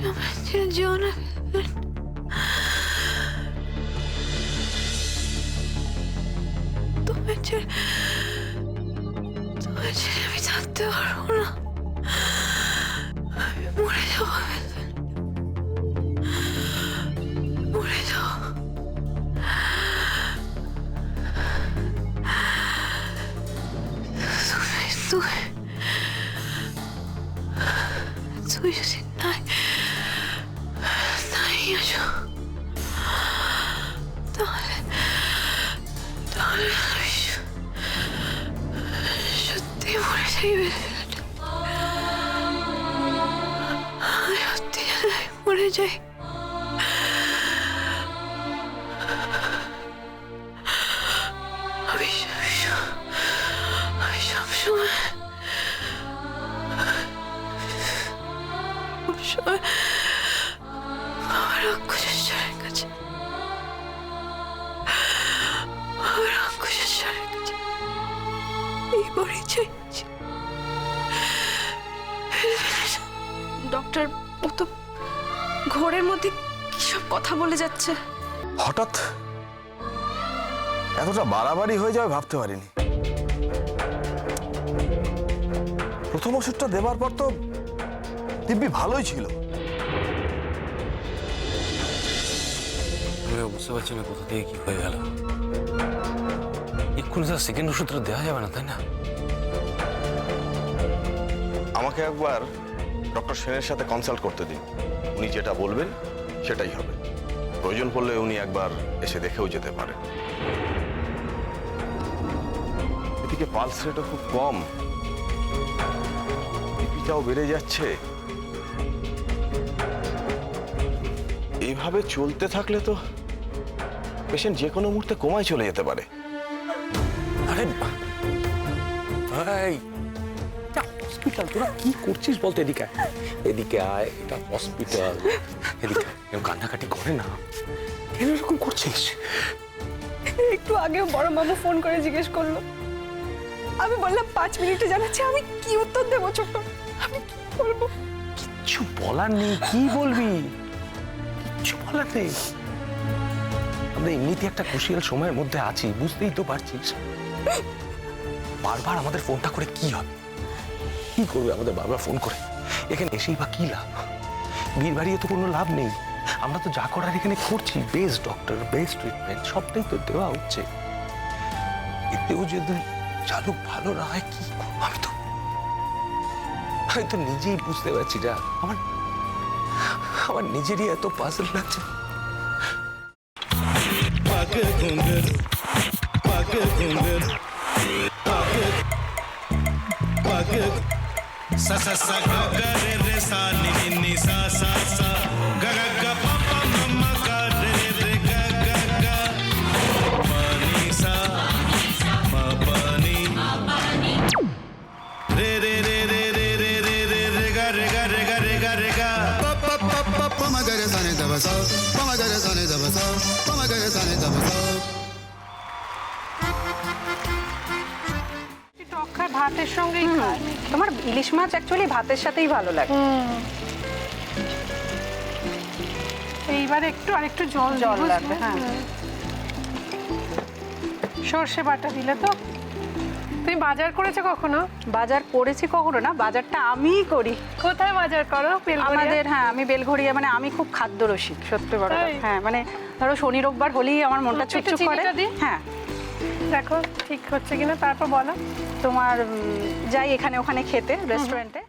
আমার ছেড়ে যেও না। তোমার ছেড়ে আমি থাকতে পারবো না। আমি মরে যাবো, মরে যাবো। তুই যদি নাই আসো, তাহলে আমি সত্যি মরে যাইবে। সত্যি মরে যাই। আমি সবসময় আমার অঙ্কুশের কাছে, আমার অঙ্কুশের কাছে এই বড়ি চাইছি। ডক্টর, ও তো ঘোরের মধ্যে কি সব কথা বলে যাচ্ছে। হঠাৎ এতটা বাড়াবাড়ি হয়ে যাবে ভাবতে পারিনি। প্রথম ওষুধটা দেবার পর তো দিব্যি ভালোই ছিল। আমি বুঝতে পারছি না কোথা থেকে কি হয়ে গেল। এক্ষুনি তার সেকেন্ড ওষুধটা দেওয়া যাবে না, তাই না? আমাকে একবার ডক্টর সেনের সাথে কনসাল্ট করতে দিন। উনি যেটা বলবেন সেটাই হবে। প্রয়োজন পড়লে উনি একবার এসে দেখেও যেতে পারেন। এদিকে পালস রেটও খুব কম, বিপিটাও বেড়ে যাচ্ছে। এইভাবে চলতে থাকলে তো পেশেন্ট যে কোনো মুহূর্তে কোমায় চলে যেতে পারে। আরে ভাই, হসপিটাল, তোরা কি করছিস বলতো? এদিকে আয়, এদিকে আয়, এটা হসপিটাল। এদিকে কেউ কান্নাকাটি করে না, কেন এরকম করছিস? একটু আগেও বড় মামু ফোন করে জিজ্ঞেস করলো। আমি বললাম 5 মিনিটে জানাচ্ছি। আমি কি উত্তর দেবো ছোট? আমি কি বলবো? কিচ্ছু বলার নেই। কি বলবি? কিচ্ছু বলার নেই। আমরা এমনিতে একটা খুশিয়াল সময়ের মধ্যে আছি, বুঝতেই তো পারছিস। বারবার আমাদের ফোনটা করে কি হবে? কি করবে আমাদের বারবার ফোন করে? এখানে এসেই বা কি লাভ? ভিড় বাড়িয়ে তো কোনো লাভ নেই। আমরা তো যা করার এখানে করছি, বেস্ট ডক্টর, বেস্ট ট্রিটমেন্ট, সবটাই তো দেওয়া হচ্ছে। এতেও যদি চালু ভালো না হয় কি করবো? আমি তো নিজেই বুঝতে পারছি না। আমার নিজেরই এত পাজল লাগছে। sa sa sa ga ga re re sa ni ni ni sa sa sa ga ga ga pa pa ma ma ga re re ga ga ga pa ni sa ma pa ni re re re re re re re re re ga re ga re ga re ga re ga pa pa pa pa pa ma ga re sa ni da ba sa pa ma ga re sa ni da ba sa pa ma ga re sa ni da ba sa ভাতের সঙ্গেই খায়। তোমার ইলিশ মাছ actually ভাতের সাথেই ভালো লাগে। এইবার একটু আরেকটু জল লাগবে। হ্যাঁ, সর্ষে বাটা দিলে তো। তুমি বাজার করেছো কখনো? বাজার করেছি কখনো না, বাজারটা আমিই করি। কোথায় বাজার করো? আমাদের, হ্যাঁ, আমি বেলঘড়িয়া। মানে আমি খুব খাদ্য রসিক, সত্যি বড়। হ্যাঁ, মানে ধরো শনি রোববার হলেই আমার মনটা চুপচুপ করে। হ্যাঁ, দেখো ঠিক হচ্ছে কিনা, তারপর বলো। তোমার যাই এখানে ওখানে খেতে রেস্টুরেন্টে।